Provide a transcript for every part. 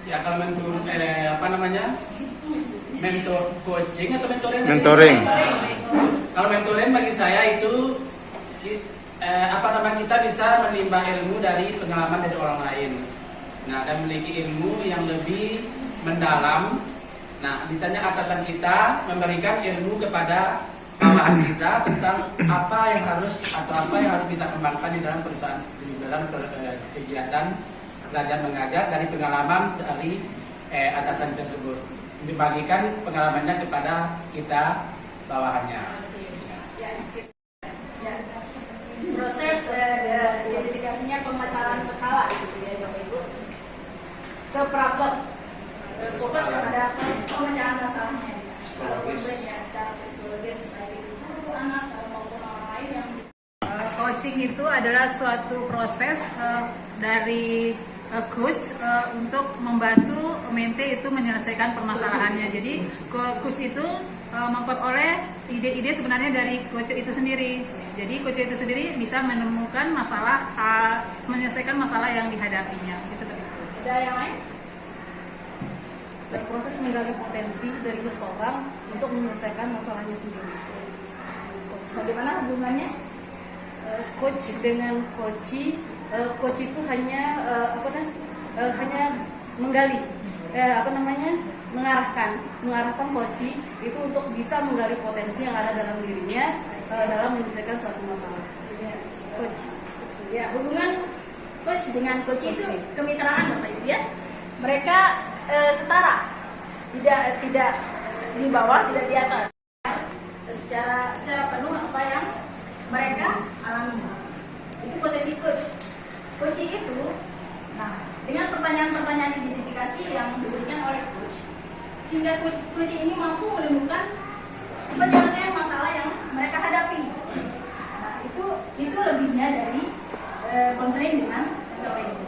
Ya kalau apa namanya, mentor coaching atau mentoring? Mentoring. Kalau mentoring bagi saya itu apa namanya, kita bisa menimba ilmu dari pengalaman dari orang lain. Nah, dan memiliki ilmu yang lebih mendalam. Nah, misalnya atasan kita memberikan ilmu kepada bawahan kita tentang apa yang harus atau apa yang harus bisa kembangkan di dalam perusahaan, di dalam kegiatan belajar mengajar dari pengalaman dari atasan tersebut, dibagikan pengalamannya kepada kita bawahannya. Proses identifikasinya permasalahan gitu ya Bapak Ibu, ke problem, fokus kepada pemecahan masalahnya. Kalau problemnya secara psikologis baik itu anak maupun orang lain yang coaching itu adalah suatu proses dari coach untuk membantu mente itu menyelesaikan permasalahannya. Jadi coach itu memperoleh ide-ide sebenarnya dari coach itu sendiri. Jadi coach itu sendiri bisa menemukan masalah, menyelesaikan masalah yang dihadapinya. Seperti itu. ada yang lain. Proses menggali potensi dari seseorang untuk menyelesaikan masalahnya sendiri. Bagaimana hubungannya? Coach dengan coachee, coach itu hanya hanya menggali, mengarahkan coachee itu untuk bisa menggali potensi yang ada dalam dirinya dalam menyelesaikan suatu masalah. Coach. Ya, hubungan coach dengan coachee itu kemitraan Bapak Ibu ya. Mereka setara, tidak di bawah, tidak di atas. Secara penuh apa yang mereka alami. Itu posisi coach. Coachee itu, nah, dengan pertanyaan-pertanyaan identifikasi yang diberikan oleh coach, sehingga coachee ini mampu menemukan penyelesaian masalah yang mereka hadapi. Nah, itu lebihnya dari konseling dengan mentoring.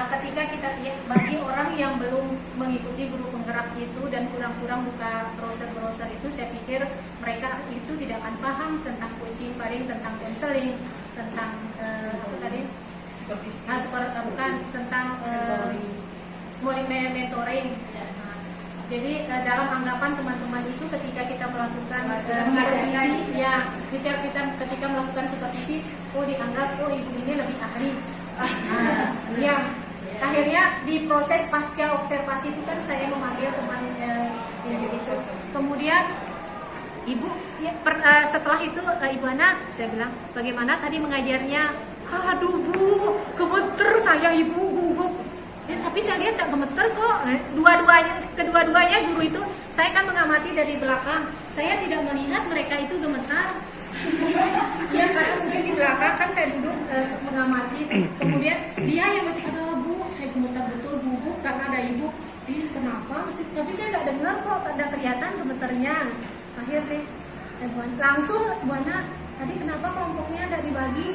Ketika kita bagi orang yang belum mengikuti guru penggerak itu dan kurang-kurang buka browser itu, saya pikir mereka itu tidak akan paham tentang coaching, paling tentang counseling, tentang mentoring. Jadi dalam anggapan teman-teman itu ketika kita melakukan supervisi, ya ketika melakukan supervisi, dianggap ibu ini lebih ahli. Ya. Akhirnya di proses pasca observasi itu kan saya memanggil teman itu. Kemudian ibu setelah itu Ibu Ana, saya bilang bagaimana tadi mengajarnya? Aduh Bu, gemeter saya Ibu. Tapi saya lihat tak gemeter kok. Kedua-duanya guru itu saya kan mengamati dari belakang. Saya tidak melihat mereka itu gemetar. Ya karena mungkin di belakang kan saya duduk mengamati. Kemudian dia yang saya gemetar betul Bu, karena ada ibu. Kenapa? Tapi saya nggak dengar kok, ada kelihatan gemeternya. Akhirnya langsung Bu Ana, tadi kenapa kelompoknya nggak dibagi?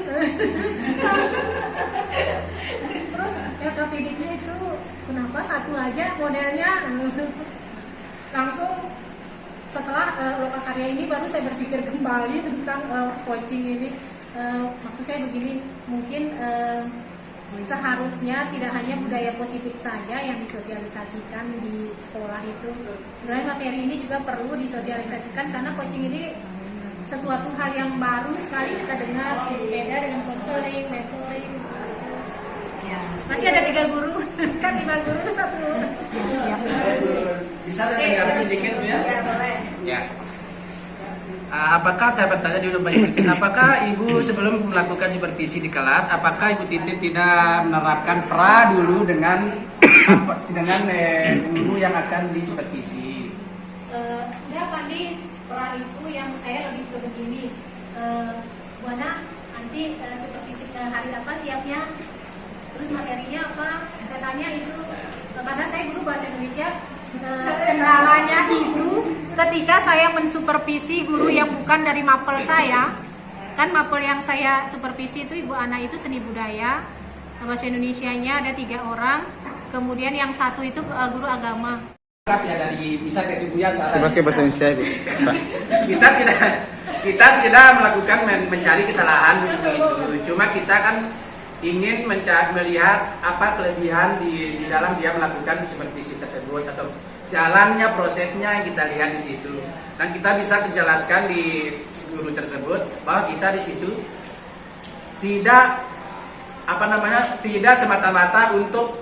Terus LKPD-nya itu kenapa satu aja modelnya? Langsung setelah lokakarya ini baru saya berpikir kembali tentang coaching ini. Maksud saya begini, mungkin seharusnya tidak hanya budaya positif saja yang disosialisasikan di sekolah itu. Sebenarnya materi ini juga perlu disosialisasikan karena coaching ini sesuatu hal yang baru sekali kita dengar, beda dengan konseling, mentoring. Ya. Masih ada 3 guru, kan 5 guru 1. Bisa saya dengar sedikit ya? Ya. Apakah saya bertanya dulu Mbak Ibu, apakah Ibu sebelum melakukan supervisi di kelas, apakah Ibu Titin tidak menerapkan pra dulu dengan guru yang akan disupervisi? Ya Pandi, pra itu yang saya lebih ke begini, Bu Ana, nanti supervisi hari apa siapnya, terus materinya apa? Saya tanya itu karena saya guru bahasa Indonesia. Kendalanya itu ketika saya mensupervisi guru yang bukan dari mapel saya, kan mapel yang saya supervisi itu Ibu Ana itu seni budaya, bahasa Indonesianya ada 3 orang, kemudian yang 1 itu guru agama. Ya dari bisa ke Ibu ya salah. Pakai bahasa Indonesia Ibu. Kita tidak melakukan mencari kesalahan itu. Cuma kita kan ingin melihat apa kelebihan di dalam dia melakukan supervisi tersebut atau jalannya prosesnya yang kita lihat di situ, dan kita bisa menjelaskan di guru tersebut bahwa kita di situ tidak tidak semata-mata untuk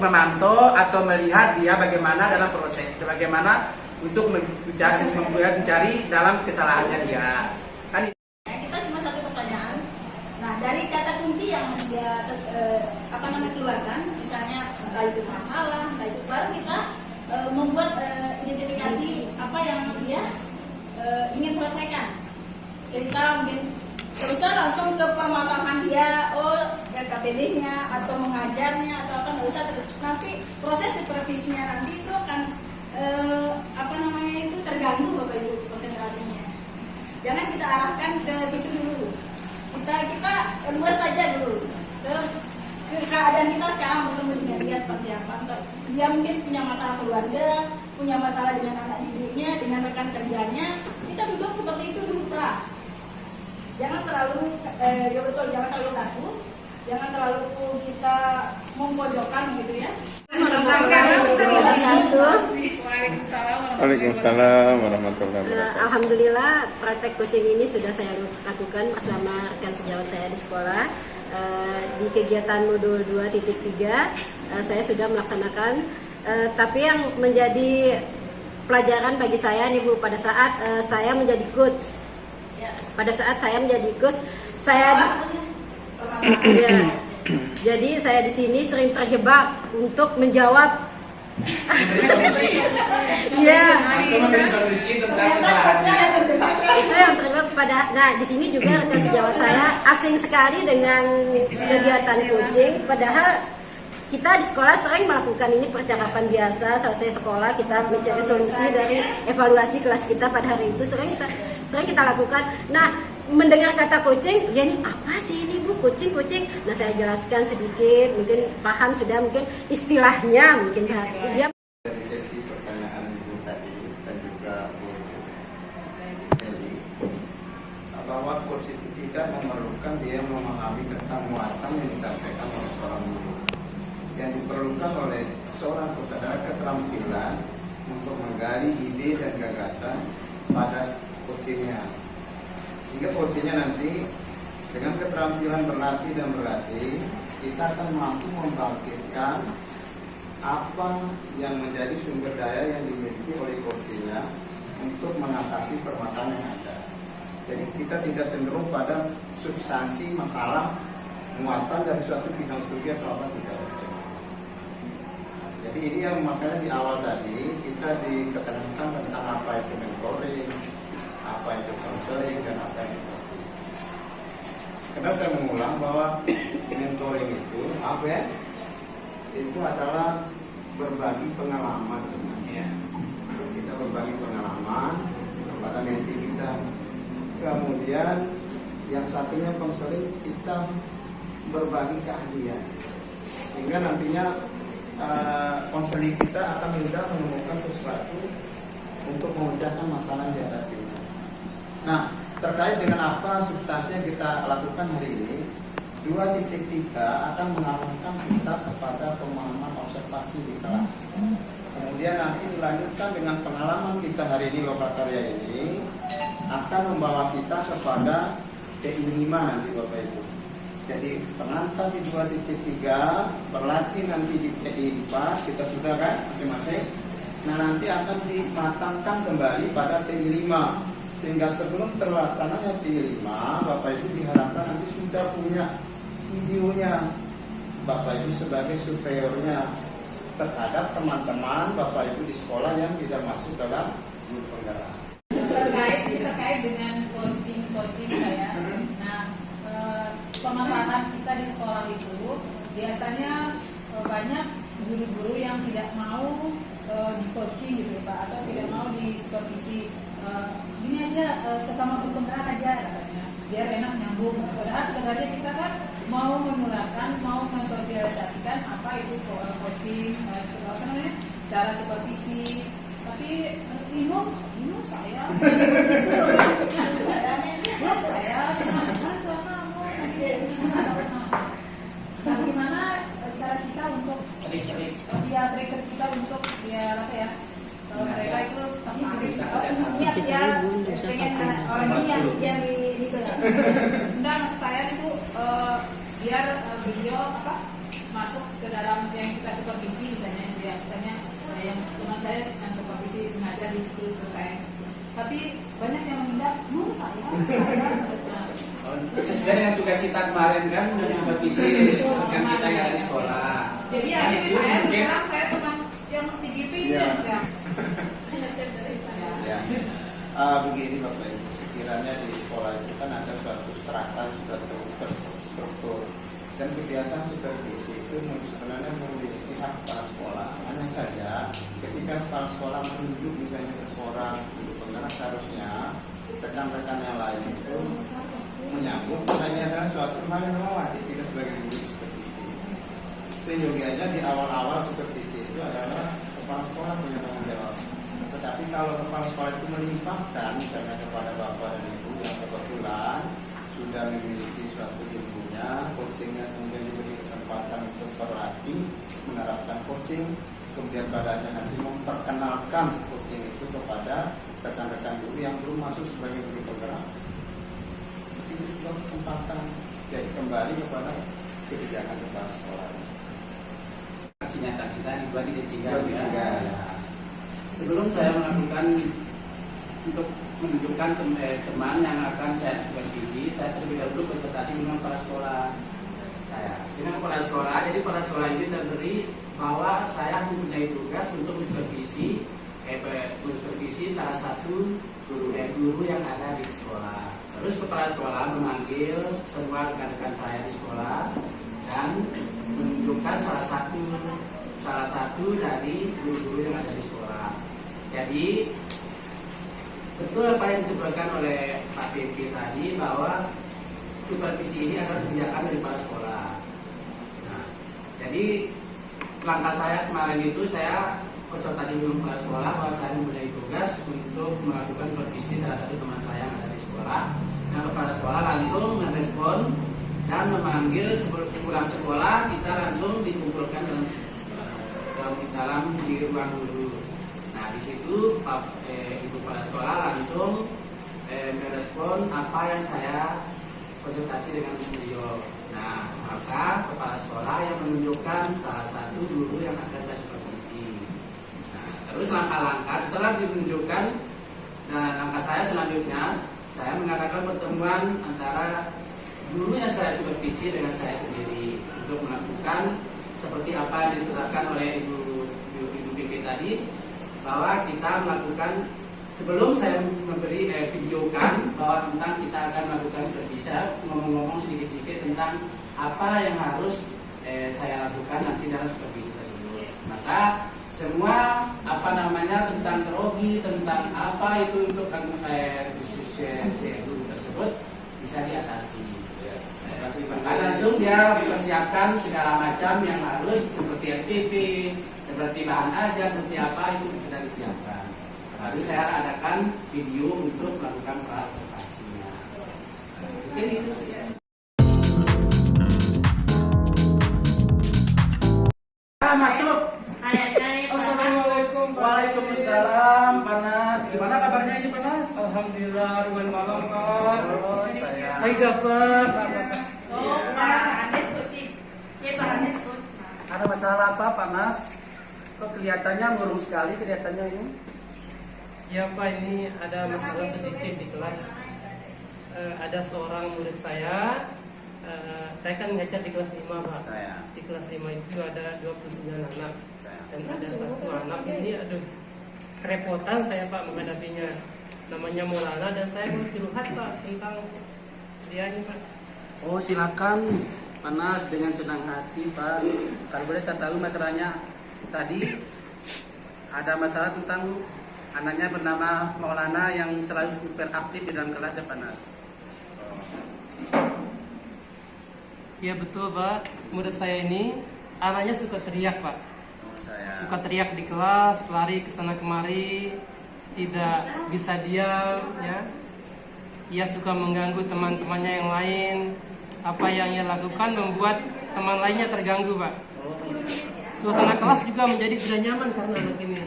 memantau atau melihat dia bagaimana dalam proses, bagaimana untuk mencari dalam kesalahannya dia. Kan kita cuma satu pertanyaan. Nah, dari kata kunci yang dia keluarkan, misalnya entah itu masalah, entah itu, baru kita membuat identifikasi apa yang dia ingin selesaikan. Cerita mungkin terusnya langsung ke permasalahan dia, KPD-nya atau mengajarnya atau apa, nggak usah nanti proses supervisinya nanti itu akan itu terganggu Bapak Ibu konsentrasinya. Jangan kita arahkan ke situ dulu. Kita luas saja dulu ke keadaan kita sekarang, bertemu dengan dia seperti apa. Dia mungkin punya masalah keluarga, punya masalah dengan anak didiknya, dengan rekan kerjanya. Kita duduk seperti itu dulu, Pak. Jangan terlalu jangan terlalu kaku, jangan terlalu kita memojokkan gitu ya. Waalaikumsalam warahmatullahi wabarakatuh. Alhamdulillah praktek coaching ini sudah saya lakukan bersama rekan sejawat saya di sekolah. Di kegiatan modul 2.3 saya sudah melaksanakan, tapi yang menjadi pelajaran bagi saya nih Bu, pada saat saya menjadi coach, jadi saya di sini sering terjebak untuk menjawab. Iya. Itu yang terjebak pada. Nah, di sini juga rekan sejawat saya asing sekali dengan kegiatan coaching, padahal kita di sekolah sering melakukan ini percakapan biasa. Selesai sekolah kita mencari solusi dari evaluasi kelas kita pada hari itu, sering kita lakukan. Nah, mendengar kata coaching, ya ini apa sih ini Bu, coaching? Nah, saya jelaskan sedikit, mungkin paham sudah, mungkin istilahnya mungkin dia. Dari sesi pertanyaan Ibu tadi dan juga Bu Eli, bahwa coach itu tidak memerlukan dia memahami tentang muatan yang disampaikan oleh seorang guru. Yang diperlukan oleh seorang coach adalah keterampilan untuk menggali ide dan gagasan pada coachingnya. Sehingga coachingnya nanti dengan keterampilan berlatih, kita akan mampu membangkitkan apa yang menjadi sumber daya yang dimiliki oleh coachingnya untuk mengatasi permasalahan yang ada. Jadi kita tidak cenderung pada substansi masalah muatan dari suatu bidang studi atau apa tidak. Jadi ini yang makanya di awal tadi kita diketerangan tentang apa itu mentoring, apa itu counseling, dan apa itu coaching. Karena saya mengulang bahwa mentoring itu itu adalah berbagi pengalaman sebenarnya. Kita berbagi pengalaman kepada mentee kita. Kemudian yang satunya counseling, kita berbagi keahlian. Sehingga nantinya konseling kita akan mudah menemukan sesuatu untuk memecahkan masalah yang dihadapinya. Nah, terkait dengan apa substansi yang kita lakukan hari ini, 2.3 akan mengarahkan kita kepada pemahaman observasi di kelas. Kemudian nanti dilanjutkan dengan pengalaman kita hari ini, lokakarya ini akan membawa kita kepada TI 5 nanti Bapak Ibu. Jadi pengantar di 2.3, berlatih nanti di TI 4, kita sudah kan masing-masing. Nah, nanti akan dimatangkan kembali pada TI 5. Sehingga sebelum terlaksananya TI 5, Bapak Ibu diharapkan nanti sudah punya videonya, Bapak Ibu sebagai superiornya terhadap teman-teman Bapak Ibu di sekolah yang tidak masuk dalam grup penggerak. Terkait dengan coaching saya. Nah, permasalahan kita di sekolah itu biasanya banyak guru-guru yang tidak mau di coaching gitu Pak, atau tidak mau di supervisi. Gini aja, sesama guru penggerak aja katanya, biar enak nyambung. Padahal sebenarnya kita kan mau menerapkan, mau mensosialisasikan apa itu coaching, cara supervisi. Tapi bingung saya, belum saya, trik-trik. Dia trigger kita untuk biar apa ya? Mereka itu tertarik. Bisa kerjasama. Niat ya, pengen orang ini yang di coaching. Enggak, maksud saya itu biar beliau apa masuk ke dalam yang kita supervisi misalnya dia misalnya yang teman saya yang supervisi mengajar di situ terus saya. Tapi banyak yang menghindar, saya. Sesuai dengan tugas kita kemarin kan dan supervisi rekan kita yang ada di sekolah. Jadi Dan akhirnya itu saya mungkin sekarang saya teman yang TGP itu Iya. ya. Ya. Begini Bapak Ibu, sekiranya di sekolah itu kan ada suatu strata sudah terstruktur dan kebiasaan supervisi itu sebenarnya memiliki hak kepala sekolah. Hanya saja ketika kepala sekolah menunjuk misalnya seseorang untuk penggerak, seharusnya rekan-rekan yang lain itu menyambut karena ini adalah suatu hal yang memang wajib kita sebagai guru supervisi. Seyogianya di awal-awal supervisi itu adalah kepala sekolah punya tanggung jawab. Tetapi kalau kepala sekolah itu melimpahkan misalnya kepada bapak dan ibu yang kebetulan sudah memiliki suatu ilmunya, coachingnya kemudian diberi kesempatan untuk berlatih, menerapkan coaching, kemudian padanya nanti memperkenalkan coaching itu kepada rekan-rekan guru yang belum masuk sebagai guru penggerak, itu sudah kesempatan jadi kembali kepada kebijakan kepala sekolah. aksi nyata kita di 2.3 2.3. ya. Sebelum saya melakukan untuk menunjukkan teman yang akan saya supervisi, saya terlebih dahulu konsultasi dengan kepala sekolah saya. Dengan kepala sekolah, jadi kepala sekolah ini saya beri bahwa saya mempunyai tugas untuk supervisi salah satu guru yang ada di sekolah. Terus kepala sekolah memanggil semua rekan-rekan saya di sekolah dan menunjukkan salah satu dari guru-guru yang ada di sekolah. Jadi betul apa yang disebutkan oleh Pak PP tadi bahwa supervisi ini adalah kebijakan dari kepala sekolah. Nah, jadi langkah saya kemarin itu saya konsultasi dengan kepala sekolah bahwa saya mempunyai tugas untuk melakukan supervisi salah satu teman saya yang ada di sekolah. Nah, kepala sekolah langsung merespon dan memanggil sepulang sekolah kita langsung dikumpulkan dalam di ruang guru. Nah, di situ Ibu kepala sekolah langsung merespon apa yang saya konsultasi dengan beliau. Nah, maka kepala sekolah yang menunjukkan salah satu guru yang akan saya supervisi. Nah, terus langkah-langkah setelah ditunjukkan, nah langkah saya selanjutnya saya mengadakan pertemuan antara guru yang saya supervisi dengan saya sendiri untuk melakukan seperti apa yang ditetapkan oleh Ibu PP tadi, bahwa kita melakukan sebelum saya memberi videokan bahwa tentang kita akan melakukan berbicara ngomong-ngomong sedikit-sedikit tentang apa yang harus saya lakukan nanti dalam supervisi tersebut. Maka semua tentang terogi, tentang apa itu untuk guru tersebut bisa diatasi. Maka langsung dia mempersiapkan segala macam yang harus seperti NPP, seperti bahan ajar, seperti apa itu sudah disiapkan. Lalu saya adakan video untuk melakukan observasinya. Mungkin itu sih. Masuk. Assalamualaikum. Waalaikumsalam. Panas. Gimana kabarnya ini Panas? Alhamdulillah, ruang malam kawan. Oh, saya. Hai Gafar. Ada masalah apa Panas? Kok kelihatannya murung sekali kelihatannya ini? Ya Pak, ini ada masalah sedikit di kelas. Ada seorang murid saya kan ngajar di kelas 5 Pak. Saya. Di kelas 5 itu ada 29 anak. Saya. Dan ada satu anak ini, kerepotan saya Pak menghadapinya. Namanya Maulana dan saya mau curhat Pak tentang dia ini Pak. Oh, silakan Panas dengan senang hati Pak. Kalau boleh saya tahu masalahnya tadi ada masalah tentang anaknya bernama Maulana yang selalu super aktif di dalam kelas ya Panas. Ya betul Pak, murid saya ini anaknya suka teriak Pak. Suka teriak di kelas, lari ke sana kemari, tidak bisa diam ya. Ia suka mengganggu teman-temannya yang lain. Apa yang ia lakukan membuat teman lainnya terganggu Pak. suasana kelas juga menjadi tidak nyaman karena anak ini.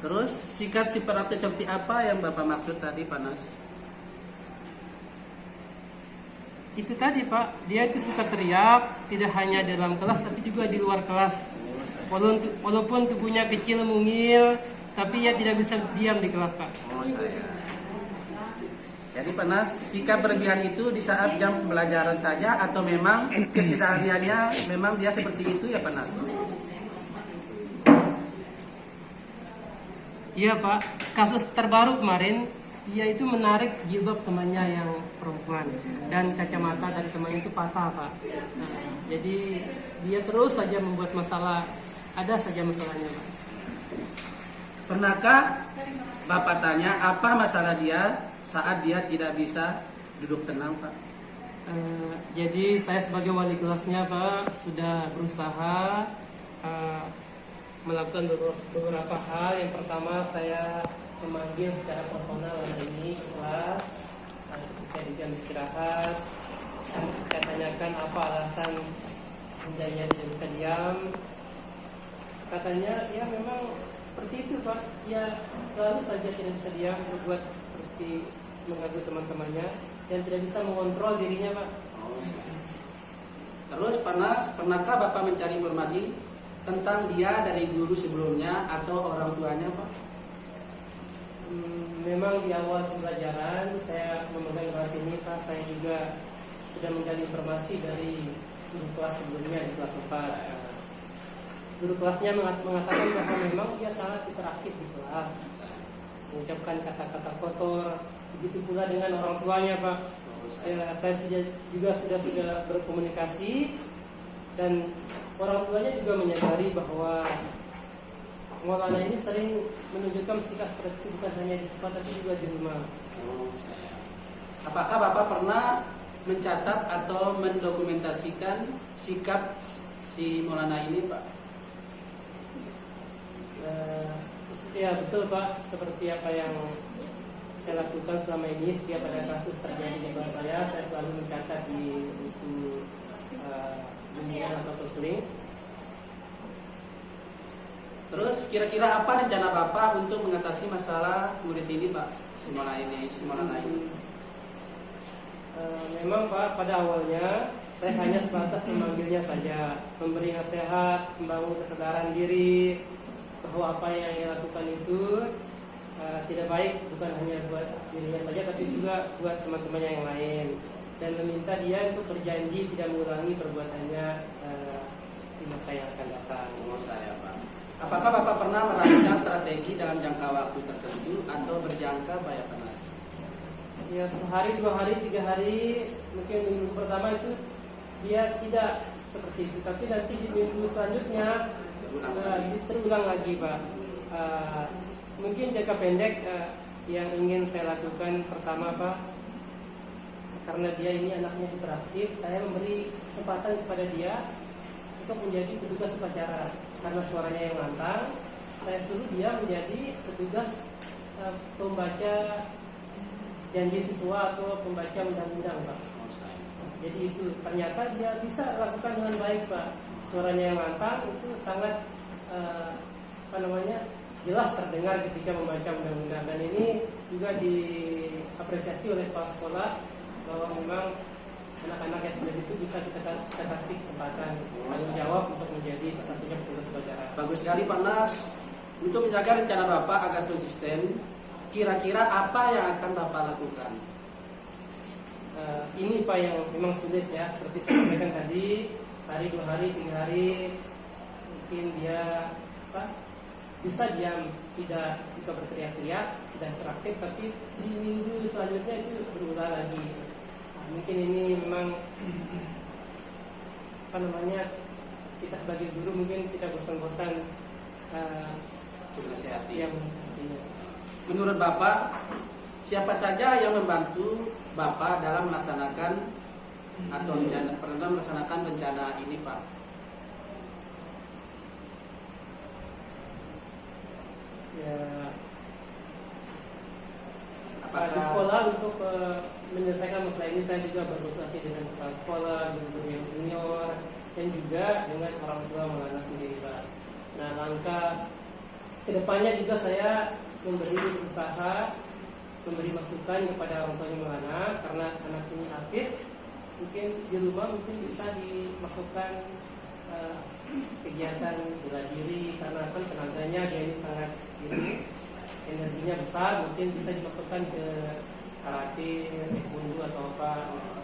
Terus sikap seperti seperti apa yang Bapak maksud tadi, Pak Nas? Itu tadi Pak, dia itu suka teriak, tidak hanya di dalam kelas tapi juga di luar kelas. Walaupun tubuhnya kecil mungil, tapi ia tidak bisa diam di kelas Pak. Oh saya. Jadi Pak Nas, sikap berlebihan itu di saat jam pembelajaran saja atau memang kesehariannya memang dia seperti itu ya Pak Nas? Iya Pak, kasus terbaru kemarin, ia itu menarik jilbab temannya yang perempuan dan kacamata dari temannya itu patah Pak. Nah, jadi dia terus saja membuat masalah, ada saja masalahnya Pak. Pernahkah Bapak tanya apa masalah dia saat dia tidak bisa duduk tenang Pak? Jadi saya sebagai wali kelasnya Pak sudah berusaha melakukan beberapa hal. Yang pertama saya memanggil secara personal ini ke kelas ketika di jam istirahat. Saya tanyakan apa alasan menjadinya tidak bisa diam. Katanya ya memang seperti itu Pak, ya selalu saja tidak bisa diam, berbuat seperti mengganggu teman-temannya dan tidak bisa mengontrol dirinya Pak. Terus Pak Nas, pernahkah Bapak mencari informasi tentang dia dari guru sebelumnya atau orang tuanya Pak? Memang di awal pembelajaran saya memegang kelas ini Pak, saya juga sudah menggali informasi dari guru kelas sebelumnya di kelas 4. Guru kelasnya mengatakan bahwa memang dia sangat hiperaktif di kelas, mengucapkan kata-kata kotor. Begitu pula dengan orang tuanya Pak. Saya sudah berkomunikasi dan orang tuanya juga menyadari bahwa Maulana ini sering menunjukkan sikap seperti itu bukan hanya di sekolah tapi juga di rumah. Apakah Bapak pernah mencatat atau mendokumentasikan sikap si Maulana ini Pak? Ya betul Pak, seperti apa yang saya lakukan selama ini setiap ada kasus terjadi di kelas saya selalu mencatat di buku bimbingan atau konseling. Terus kira-kira apa rencana Bapak untuk mengatasi masalah murid ini Pak, si Maulana ini? Memang Pak, pada awalnya saya hanya sebatas memanggilnya saja, memberi nasihat, membangun kesadaran diri bahwa apa yang ia lakukan itu tidak baik, bukan hanya buat dirinya saja tapi juga buat teman-temannya yang lain, dan meminta dia untuk berjanji tidak mengulangi perbuatannya di masa yang akan datang. Saya Pak. Apakah Bapak pernah merancang strategi dalam jangka waktu tertentu atau berjangka banyak Mas? Ya sehari, 2 hari, 3 hari, mungkin minggu pertama itu dia tidak seperti itu, tapi nanti di minggu selanjutnya terulang lagi Pak. Mungkin jangka pendek yang ingin saya lakukan pertama Pak, karena dia ini anaknya hiperaktif, saya memberi kesempatan kepada dia untuk menjadi petugas upacara. Karena suaranya yang lantang, saya suruh dia menjadi petugas pembaca janji siswa atau pembaca undang-undang Pak. Jadi itu ternyata dia bisa lakukan dengan baik Pak. Suaranya yang lantang itu sangat jelas terdengar ketika membaca undang-undang, dan ini juga diapresiasi oleh kepala sekolah bahwa memang anak-anak yang seperti itu bisa kita kasih kesempatan tanggung jawab untuk menjadi salah satunya petugas upacara. Bagus sekali Pak Nas. Untuk menjaga rencana Bapak agar konsisten, kira-kira apa yang akan Bapak lakukan? Ini Pak yang memang sulit ya, seperti saya sampaikan tadi, sehari, 2 hari, 3 hari mungkin dia bisa diam, tidak suka berteriak-teriak, tidak interaktif, tapi di minggu selanjutnya itu berulang lagi. Mungkin ini memang kita sebagai guru mungkin tidak bosan-bosan menasihati. yang Menurut Bapak, siapa saja yang membantu Bapak dalam melaksanakan atau pernah melaksanakan rencana ini Pak? ya di sekolah untuk menyelesaikan masalah ini saya juga berkonsultasi dengan kepala sekolah, guru yang senior, dan juga dengan orang tua Maulana sendiri, Pak. Nah, langkah kedepannya juga saya berusaha memberi masukan kepada orang tuanya Maulana, karena anak ini aktif, mungkin di rumah mungkin bisa dimasukkan kegiatan bela diri, karena kan tenaganya dia ini sangat energinya besar, mungkin bisa dimasukkan ke karate, taekwondo atau apa.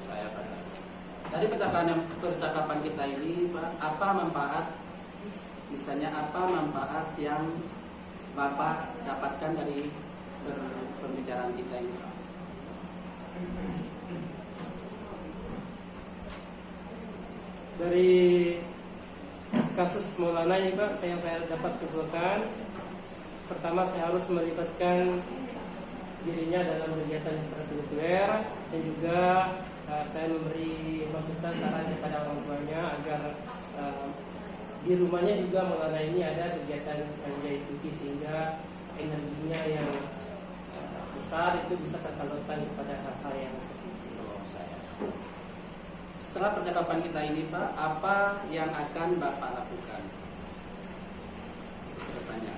Saya paham. Dari percakapan kita ini, Pak, apa manfaat, misalnya apa manfaat yang Bapak dapatkan dari pembicaraan kita ini, Pak? Dari kasus Maulana ini, Pak, yang saya dapat simpulkan, pertama saya harus melibatkan dirinya dalam kegiatan ekstrakurikuler, dan juga saya memberi masukan saran kepada orang tuanya agar di rumahnya juga Maulana ini ada kegiatan yang dia ikuti, sehingga energinya yang besar itu bisa tersalurkan kepada hal-hal yang positif. Setelah percakapan kita ini, Pak, apa yang akan Bapak lakukan ke depannya?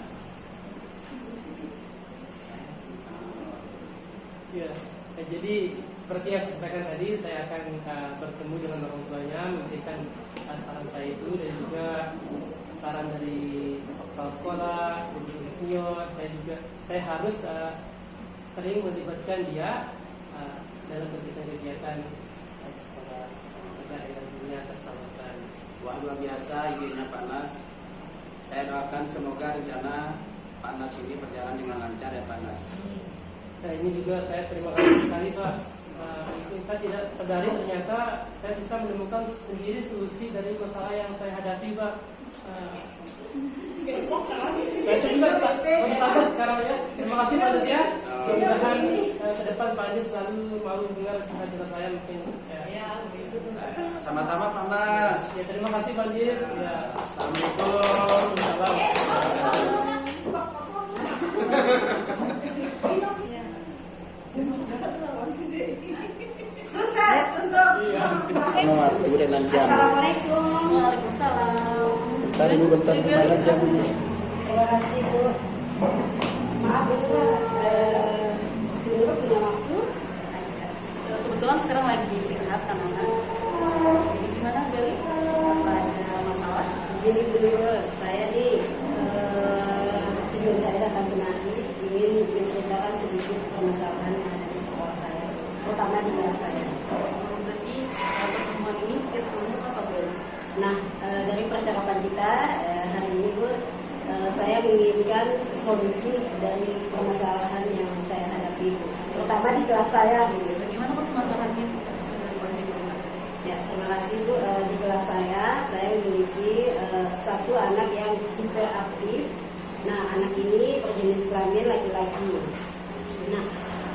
Ya, jadi seperti yang saya sampaikan tadi, saya akan bertemu dengan orang tuanya, memberikan saran saya itu, dan juga saran dari kepala sekolah, guru senior. Saya harus sering melibatkan dia dalam kegiatan-kegiatan di sekolah agar energinya tersalurkan. Wah, luar biasa idenya Pak Nas. Saya doakan semoga rencana Pak Nas ini berjalan dengan lancar ya Pak Nas. Nah, ini juga saya terima kasih sekali, Pak. Itu saya tidak sadari ternyata saya bisa menemukan sendiri solusi dari masalah yang saya hadapi, Pak. Saya juga sadar sekarang ya. Terima kasih Pak Anies ya. Mudah-mudahan ke depan Pak Anies selalu mau dengar kehadiran saya mungkin. Ya. Sama-sama Pak Nas. Ya, terima kasih Pak Anies. Ya. Assalamualaikum. Sukses untuk Waktu dengan jam. Assalamualaikum. Waalaikumsalam. Bentar Ibu, bentar kemana jam ini? Terima kasih Bu. Maaf Bu, dulu punya waktu. Kebetulan sekarang lagi istirahat anak-anak. Jadi gimana Beli? Apa ada masalah? Jadi dulu saya nih tujuan saya datang kemari ingin menceritakan sedikit permasalahan yang ada di sekolah saya, terutama di kelas saya. Berarti pertemuan ini ilmu apa Beli? Nah, dari percakapan kita hari ini Bu, saya menginginkan solusi dari permasalahan yang saya hadapi, terutama di kelas saya. Bagaimana permasalahannya? Ya, terima kasih Bu. Di kelas saya memiliki satu anak yang hiperaktif. Nah, anak ini berjenis kelamin laki-laki. Nah,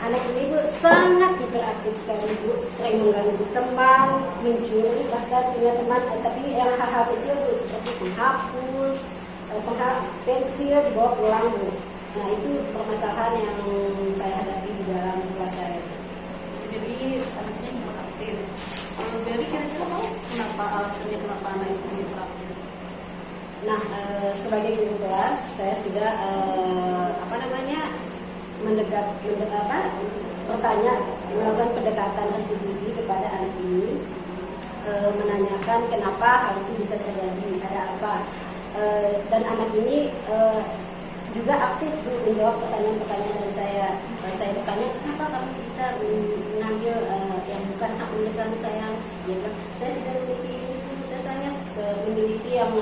anak ini Bu sangat hiperaktif sekali Bu, sering mengganggu teman, mencuri, bahkan punya teman, tapi yang hal-hal kecil Bu seperti menghapus, pensil dibawa pulang Bu. Nah, itu permasalahan yang saya hadapi di dalam kelas saya. Jadi anaknya hiperaktif. Kalau Beli kira-kira tahu kenapa alasannya kenapa anak itu hiperaktif? Nah, sebagai guru kelas, saya sudah melakukan pendekatan restitusi kepada anak ini, menanyakan kenapa hal itu bisa terjadi, ada apa, dan anak ini juga aktif menjawab pertanyaan-pertanyaan dari saya. Saya bertanya, kenapa kamu bisa mengambil yang bukan hak milik kamu sayang? Ya, saya tidak memiliki itu, saya sangat memiliki yang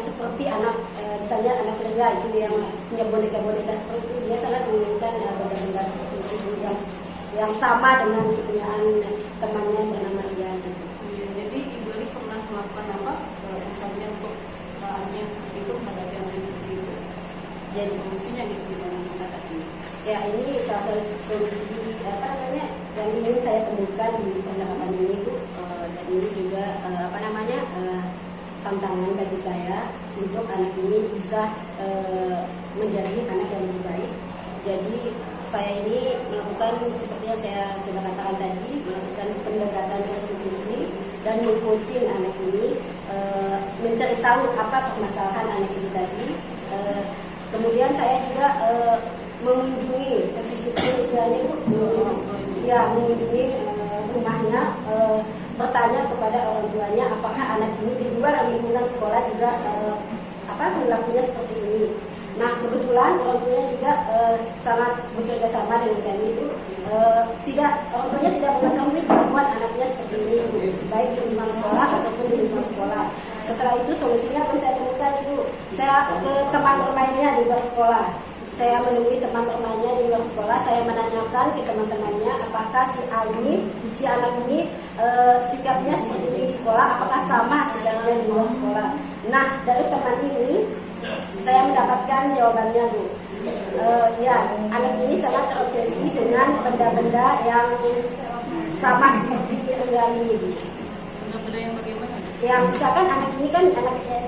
seperti anak, misalnya anak kerja itu yang punya boneka-boneka seperti itu, dia sangat menginginkan boneka-boneka seperti itu yang sama dengan kepunyaan temannya bernama Ian. Jadi Ibu Eli pernah melakukan apa? Misalnya untuk anaknya seperti itu menghadapi anak seperti itu. Jadi solusinya gitu gimana kita tadi? Ya, ini salah satu solusi yang ingin saya temukan di percakapan ini Bu, dan ini juga tantangan bagi saya untuk anak ini bisa menjadi anak yang lebih baik. Jadi saya ini melakukan seperti yang saya sudah katakan tadi, melakukan pendekatan restitusi dan mengcoaching anak ini, mencari tahu apa permasalahan anak ini tadi. Kemudian saya juga mengunjungi istilahnya mengunjungi rumahnya, bertanya kepada orang tuanya apakah anak ini di luar lingkungan sekolah juga perilakunya seperti ini. Nah, kebetulan orang tuanya juga sangat bekerja sama dengan kami itu, orang tuanya tidak mengetahui kemampuan anaknya seperti ini, baik di lingkungan sekolah ataupun di lingkungan sekolah. Setelah itu solusinya pun saya temukan itu, saya ke teman bermainnya di luar sekolah. Saya menemui teman bermainnya di luar sekolah, saya menanyakan ke teman-temannya apakah si anak ini sikapnya seperti ini di sekolah, apakah sama sikapnya di luar sekolah. Nah, dari teman ini saya mendapatkan jawabannya, Bu. Anak ini sangat terobsesi dengan benda-benda yang sama seperti ini. Benda-benda yang bagaimana? Yang misalkan anak ini kan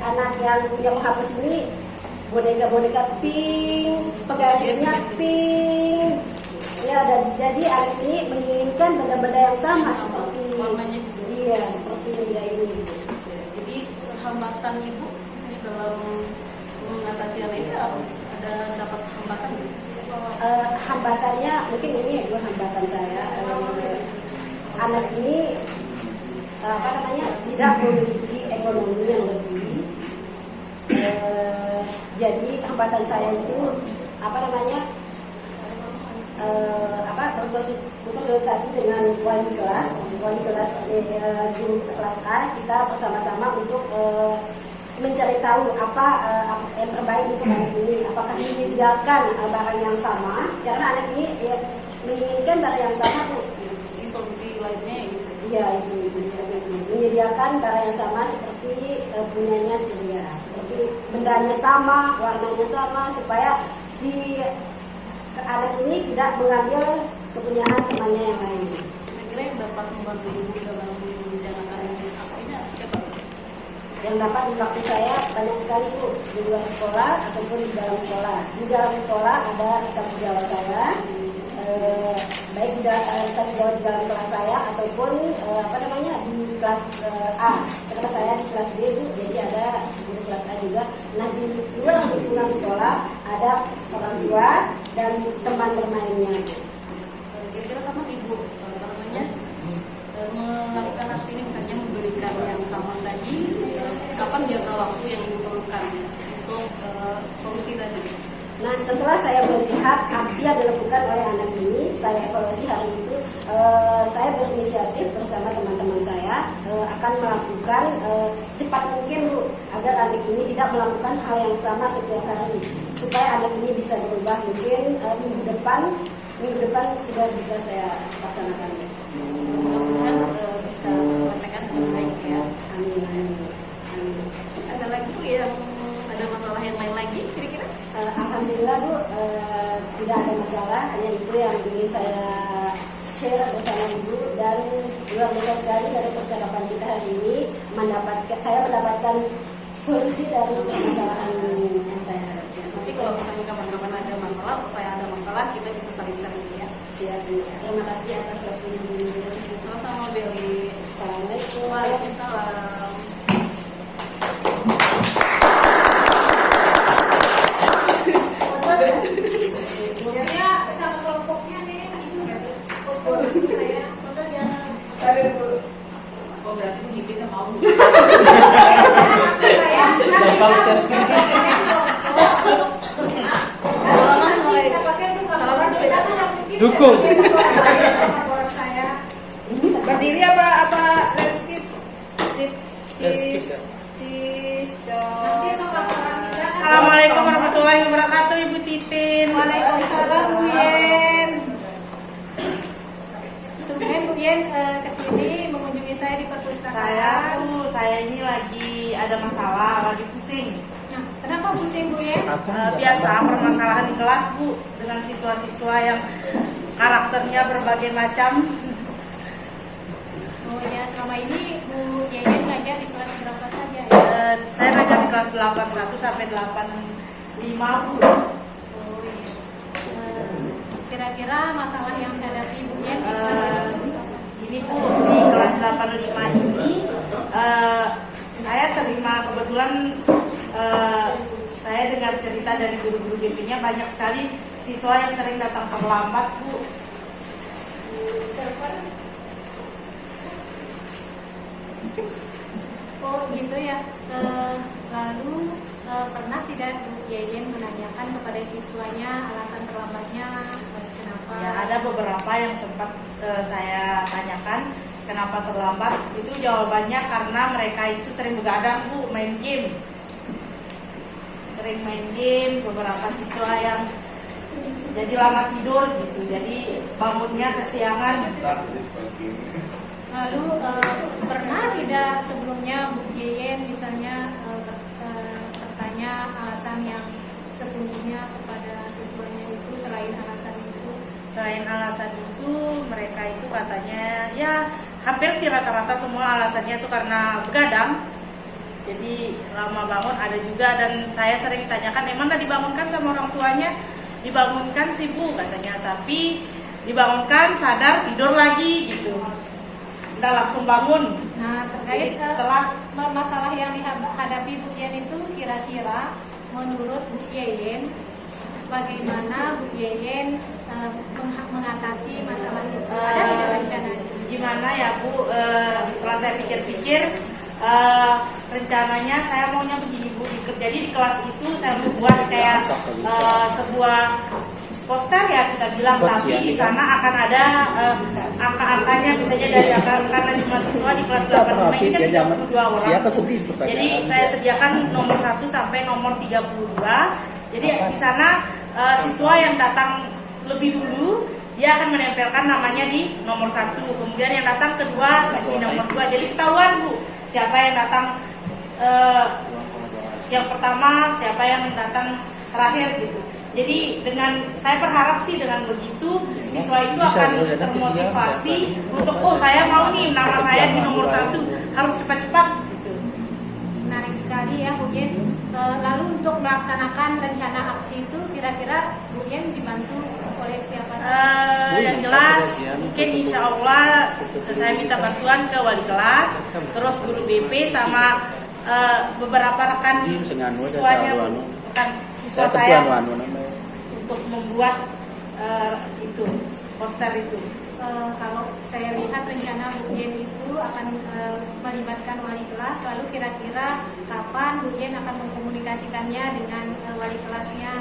anak yang punya menghapus ini boneka-boneka pink, penggarisnya pink. Ya, dan jadi anak ini menginginkan benda-benda yang sama seperti warnanya. Iya, seperti benda ini. Jadi hambatan Ibu di dalam mengatasi hal ini ada dapat hambatan? Hambatannya mungkin ini dua hambatan saya. Anak ini tidak memiliki ekonomi yang lebih. Jadi hambatan saya itu berkonsultasi dengan wali kelas di kelas A, kita bersama-sama untuk mencari tahu apa yang terbaik untuk anak ini. Apakah menyediakan barang yang sama, karena anak ini menginginkan barang yang sama, Bu. Jadi solusi lainnya gitu. Iya, itu menyediakan barang yang sama seperti punyanya Syria, seperti bendanya sama, warnanya sama, supaya si anak ini tidak mengambil kepunyaan temannya yang lain. Kira-kira yang dapat membantu Ibu dalam menjalankan aksinya siapa? Yang dapat membantu saya banyak sekali, Bu, di luar sekolah ataupun di dalam sekolah. Di dalam sekolah ada rekan sejawat saya, baik di rekan sejawat di dalam kelas saya ataupun di kelas A. Karena saya di kelas B, Bu, jadi ada di kelas A juga. Nah, di luar lingkungan sekolah ada orang tua dan teman bermainnya. Kira-kira kapan Ibu melakukan aksi ini, misalnya memberikan yang sama tadi, kapan jangka waktu yang Ibu perlukan untuk solusi tadi? Nah, setelah saya melihat aksi yang dilakukan oleh anak ini, saya evaluasi hari itu, saya berinisiatif bersama teman-teman saya akan melakukan secepat mungkin, Bu, agar anak ini tidak melakukan hal yang sama setiap hari, supaya anak ini bisa berubah. Mungkin minggu depan sudah bisa saya laksanakan. Mudah-mudahan bisa selesaikan dengan baik ya. Amin. Ada lagi Bu yang ada masalah yang lain lagi kira-kira? Alhamdulillah, Bu, tidak ada masalah. Hanya itu yang ingin saya share bersama Ibu, dan luar biasa sekali dari percakapan kita hari ini saya mendapatkan solusi dari permasalahan yang saya hadapi. Nanti kalau misalnya kapan-kapan ada masalah atau saya ada masalah, kita bisa saling-saling ya. Siap, Bu. Terima kasih atas waktunya. Sama-sama Beli. Assalamualaikum. Waalaikumsalam. Oh, berarti begitu mau. Dukung. Berdiri apa skip? Assalamualaikum warahmatullahi wabarakatuh, Ibu Titin. Waalaikumsalam, Bu Yen. Tumben Bu Yen kesini mengunjungi saya di perpustakaan. Saya ini lagi ada masalah, lagi pusing. Nah, kenapa pusing Bu Yen? Biasa permasalahan di kelas, Bu, dengan siswa-siswa yang karakternya berbagai macam. Oh ya, selama ini Bu Yen ngajar di kelas berapa saja? Saya ngajar di kelas 81 sampai 85, Bu. Oh iya. kira-kira masalah yang dihadapi Bu Yen bisa saya Ini Bu, di kelas 85 ini saya terima kebetulan saya dengar cerita dari guru-guru BP-nya banyak sekali siswa yang sering datang terlambat Bu. Oh gitu ya. Lalu pernah tidak Bu Yeyen menanyakan kepada siswanya alasan terlambatnya kenapa? Ya, ada beberapa yang sempat saya tanyakan kenapa terlambat. Itu jawabannya karena mereka itu sering begadang Bu, main game. Sering main game, beberapa siswa yang jadi lama tidur gitu. Jadi bangunnya kesiangan. Lalu pernah tidak sebelumnya Bu Yeyen misalnya bertanya alasan yang sesungguhnya kepada siswanya itu selain alasan itu? Selain alasan itu, mereka itu katanya ya hampir sih rata-rata semua alasannya itu karena begadang. Jadi lama bangun ada juga, dan saya sering tanyakan emang tadi dibangunkan sama orang tuanya? Dibangunkan sih Bu katanya, tapi dibangunkan sadar tidur lagi gitu. Udah langsung bangun. Nah, terkait telat. masalah yang dihadapi Bu Yen itu kira-kira menurut Bu Yeyen bagaimana Bu Yeyen mengatasi masalah itu? Ada tidak rencana? Gimana ya Bu, setelah saya pikir-pikir rencananya saya maunya begini Bu. Jadi di kelas itu saya membuat kayak sebuah poster ya kita bilang, tapi di sana akan ada angka-angkanya, misalnya dari angka jumlah siswa di kelas 85 ini kan 32 orang. Jadi saya sediakan nomor 1 sampai nomor 32. Jadi di sana siswa yang datang lebih dulu dia akan menempelkan namanya di nomor 1, kemudian yang datang kedua di nomor 2. Jadi ketahuan Bu siapa yang datang yang pertama, siapa yang datang terakhir gitu. Jadi dengan saya berharap sih dengan begitu siswa itu akan termotivasi untuk saya mau nih nama saya di nomor 1, harus cepat-cepat gitu. Menarik sekali ya Bu Yen. Lalu untuk melaksanakan rencana aksi itu kira-kira Bu Yen dibantu oleh siapa saja? Yang jelas mungkin insya Allah saya minta bantuan ke wali kelas, terus guru BP sama beberapa rekan siswanya, rekan siswa saya untuk membuat itu poster itu. Kalau saya lihat rencana Bu Yen itu akan melibatkan wali kelas, lalu kira-kira kapan Bu Yen akan mengkomunikasikannya dengan wali kelasnya?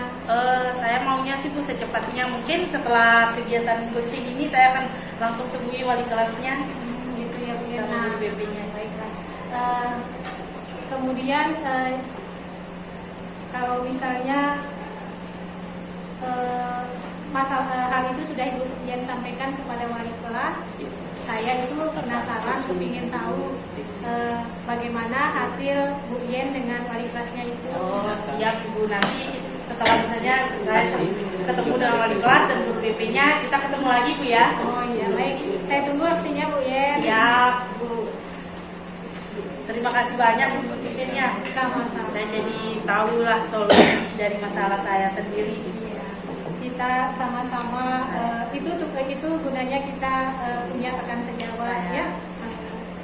Saya maunya sih Bu secepatnya, mungkin setelah kegiatan coaching ini saya akan langsung temui wali kelasnya. Gitu ya Bu Yen. Sama BP-nya. Baiklah. Kemudian kalau misalnya hal itu sudah Ibu Yen sampaikan kepada wali kelas, saya itu penasaran, ingin tahu bagaimana hasil Bu Yen dengan wali kelasnya itu. Siap Ibu, nanti setelah misalnya saya ketemu dengan wali kelas dan guru BP-nya, kita ketemu lagi Bu ya. Oh iya, baik. Saya tunggu aksinya Bu Yen. Siap Bu. Terima kasih banyak Bu Titinnya. Sama-sama. Saya jadi tahulah solusi dari masalah saya sendiri. Kita sama-sama itu gunanya kita punya rekan sejawat ya.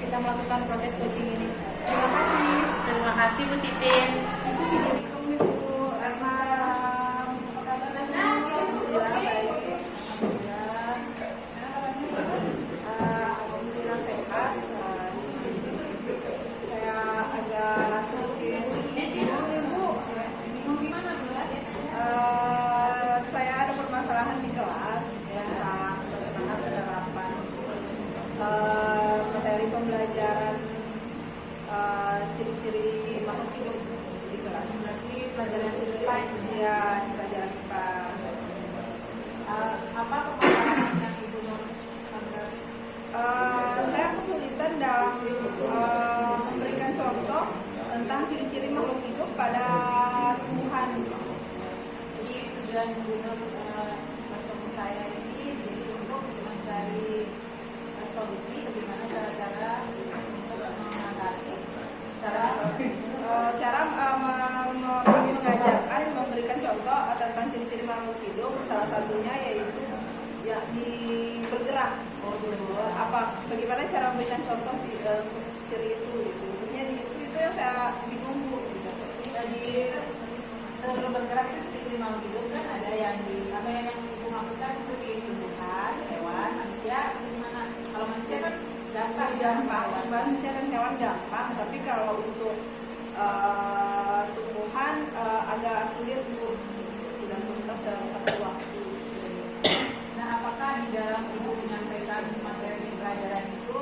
Kita melakukan proses coaching ini. Terima kasih. Terima kasih Bu Titin. Materi pembelajaran ciri-ciri makhluk hidup di kelas. Berarti pelajaran IPA itu ya, pelajaran IPA. Apa permasalahan yang Ibu anggap? Saya kesulitan dalam memberikan contoh tentang ciri-ciri makhluk hidup pada tumbuhan. Jadi tujuan Gubernur bertemu saya ini jadi untuk mencari solusi bagaimana cara-cara untuk mengatasi cara mengajarkan, memberikan contoh tentang ciri-ciri makhluk hidup, salah satunya yaitu untuk ciri itu gitu. Khususnya di itu yang saya bingung Bu gitu. Jadi sebelum bergerak itu di makhluk hidup kan ada yang di apa yang ibu maksudkan itu di tumbuhan, hewan, manusia itu gimana? Kalau manusia kan gampang. Manusia dan hewan gampang, tapi kalau untuk tumbuhan agak sulit untuk tidak tuntas dalam satu waktu. Nah, apakah di dalam ibu menyampaikan materi pelajaran itu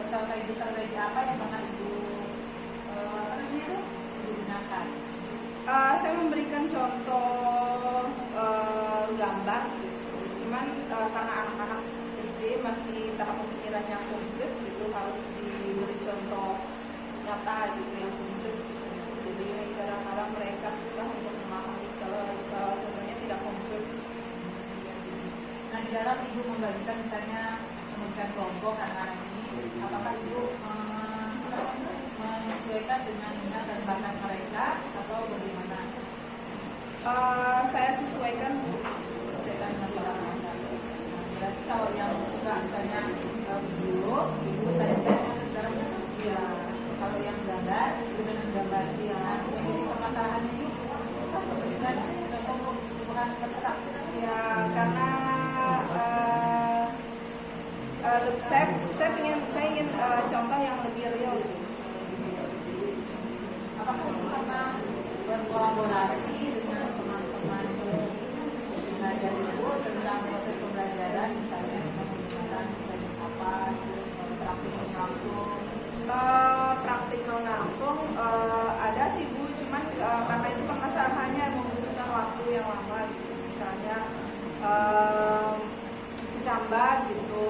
strategi apa yang pernah ibu apa namanya itu ibu gunakan? Saya memberikan contoh gambar gitu. Cuman karena anak-anak SD masih tahap pemikirannya komplit gitu, harus diberi contoh nyata gitu yang komplit. Jadi kadang-kadang mereka susah untuk memahami kalau contohnya tidak komplit. Nah, di dalam ibu membagikan misalnya memberikan kelompok anak-anak ini, apakah ibu menyesuaikan dengan minat dan bakat mereka atau bagaimana? Saya sesuaikan Menyesuaikan dengan bakat mereka. Berarti kalau yang suka misalnya video, ibu saja dengan cara ya. Kalau yang gambar, ibu dengan gambar. Ya. Nah, yang jadi permasalahannya ini susah memberikan contoh tumbuhan keterak. ya karena saya ingin contoh yang lebih real sih. Apakah itu karena berkolaborasi dengan teman-teman belajar ibu tentang proses pembelajaran, misalnya menggunakan teknik apa, praktikal langsung? Praktikal langsung ada sih Bu, cuman karena itu permasalahannya membutuhkan waktu yang lama gitu. Misalnya kecambah gitu,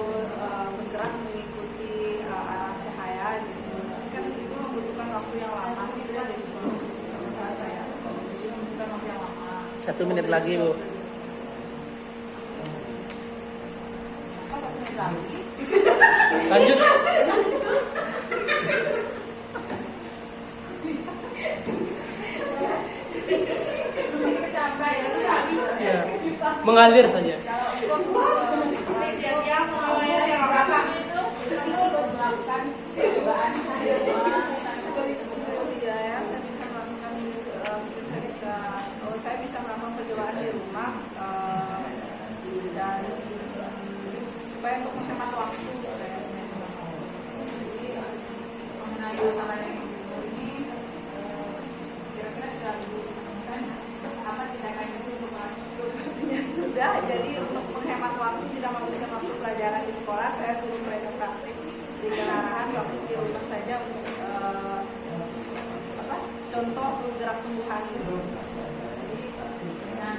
bergerak mengikuti arah cahaya gitu. Kan itu membutuhkan waktu yang lama. Itu yang jadi proses menurut saya. Jadi membutuhkan waktu yang lama. 1 menit lagi, Bu. Apa 1 menit lagi? Lanjut. Ini kecambah ya. Ya. Mengalir saja. Kalau untuk belakang itu melakukan percobaan di rumah, Ya, saya bisa melakukan saya bisa melakukan percobaan di rumah dan supaya untuk menghemat waktu. mengenai masalah yang ini kira-kira sudah ibu temukan apa tindakan itu untuk Ya sudah, jadi untuk menghemat waktu tidak memberikan waktu pelajaran di sekolah, saya suruh mereka praktik di kelarahan waktu di rumah saja untuk contoh gerak tumbuhan itu. jadi dengan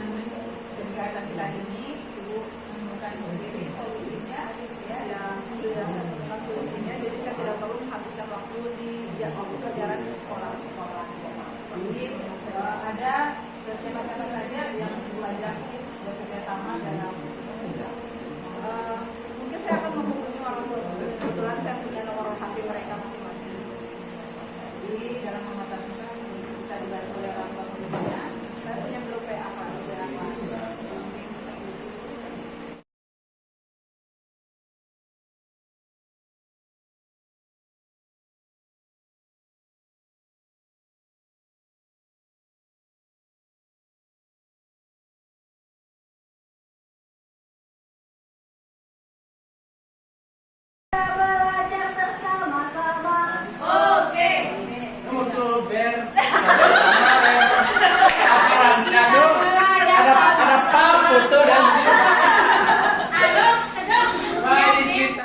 kegiatan kita ini ibu menemukan sendiri solusinya ya. Ya, sudah saya temukan solusinya, jadi saya tidak perlu menghabiskan waktu di waktu pelajaran di sekolah-sekolah. Jadi ada siapa-siapa saja yang ibu ajak bekerja sama dalam Mungkin saya akan menghubungi orang tua. Kebetulan saya punya nomor HP mereka masing-masing. jadi dalam mengatasi bisa dibantu oleh orang tua muridnya. Saya punya grup WA Pak. Belajar bersama-sama. Untuk ada pas foto dan mari kita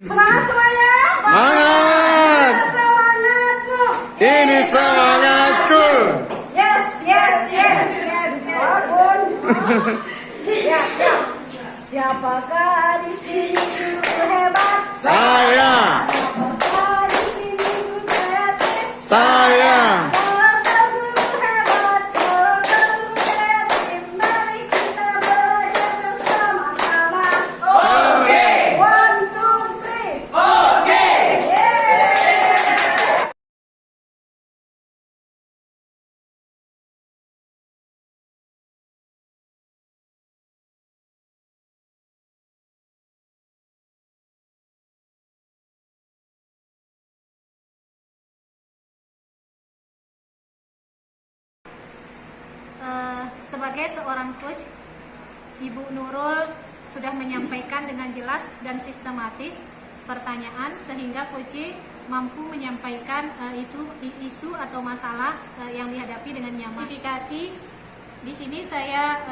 Semangat semuanya. Semangat! Semangat Bu. Ini semangatku. Yes. Walaupun. Ya. Siapakah di sini guru hebat? Saya. Siapakah di sini guru kreatif? Saya. Kalau guru hebat, kalau guru kreatif, mari kita sebagai seorang coach, Ibu Nurul sudah menyampaikan dengan jelas dan sistematis pertanyaan sehingga coach mampu menyampaikan isu atau masalah yang dihadapi dengan nyaman. Verifikasi di sini saya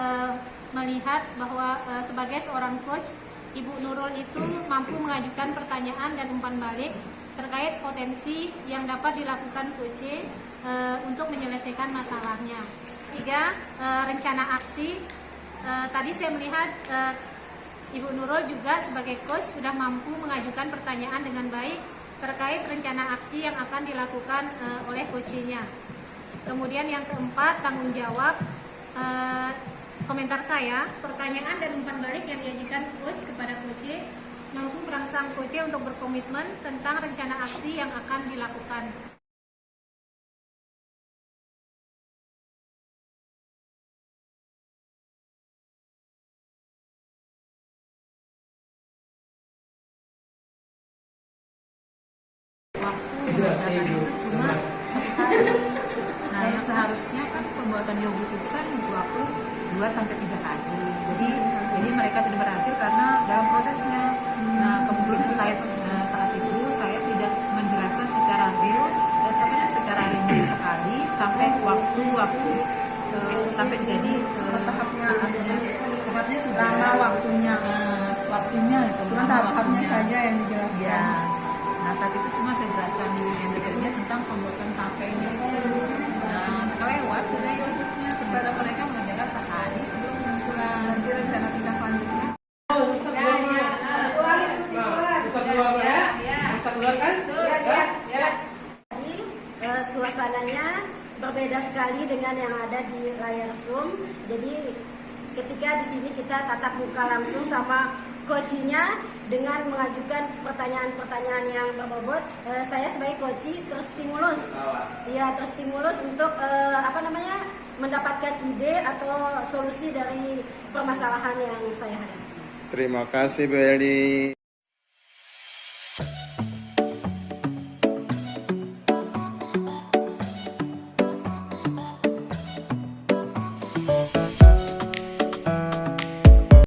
melihat bahwa sebagai seorang coach, Ibu Nurul itu mampu mengajukan pertanyaan dan umpan balik terkait potensi yang dapat dilakukan coach untuk menyelesaikan masalahnya. 3. Rencana aksi. Tadi saya melihat Ibu Nurul juga sebagai coach sudah mampu mengajukan pertanyaan dengan baik terkait rencana aksi yang akan dilakukan oleh coachnya. Kemudian yang keempat, tanggung jawab. Komentar saya, pertanyaan dan umpan balik yang diajukan coach kepada coach mampu merangsang coach untuk berkomitmen tentang rencana aksi yang akan dilakukan. Waktu mengerjakan itu cuma 1 hari. Nah, yang seharusnya kan pembuatan yogurt itu kan butuh waktu 2-3 hari. Jadi mereka tidak berhasil karena dalam prosesnya. Nah, kemudian saat itu saya tidak menjelaskan secara real, secara rinci sekali sampai waktu sampai jadi tahapnya sudah waktunya itu. Cuma tahapnya saja yang dijelaskan. Ya. Nah, saat itu cuma saya jelaskan dulu yang detailnya tentang pembuatan tapenya itu. Nah, lewat sudah yogurtnya. Ternyata mereka mengerjakan sehari sebelum pengumpulan. Nanti rencana tindak lanjutnya. Bisa keluar kan? Suasananya berbeda sekali dengan yang ada di layar Zoom. Jadi ketika di sini kita tatap muka langsung sama coachnya dengan mengajukan pertanyaan-pertanyaan yang berbobot, saya sebagai coach terstimulus untuk mendapatkan ide atau solusi dari permasalahan yang saya hadapi. Terima kasih Bu Eli.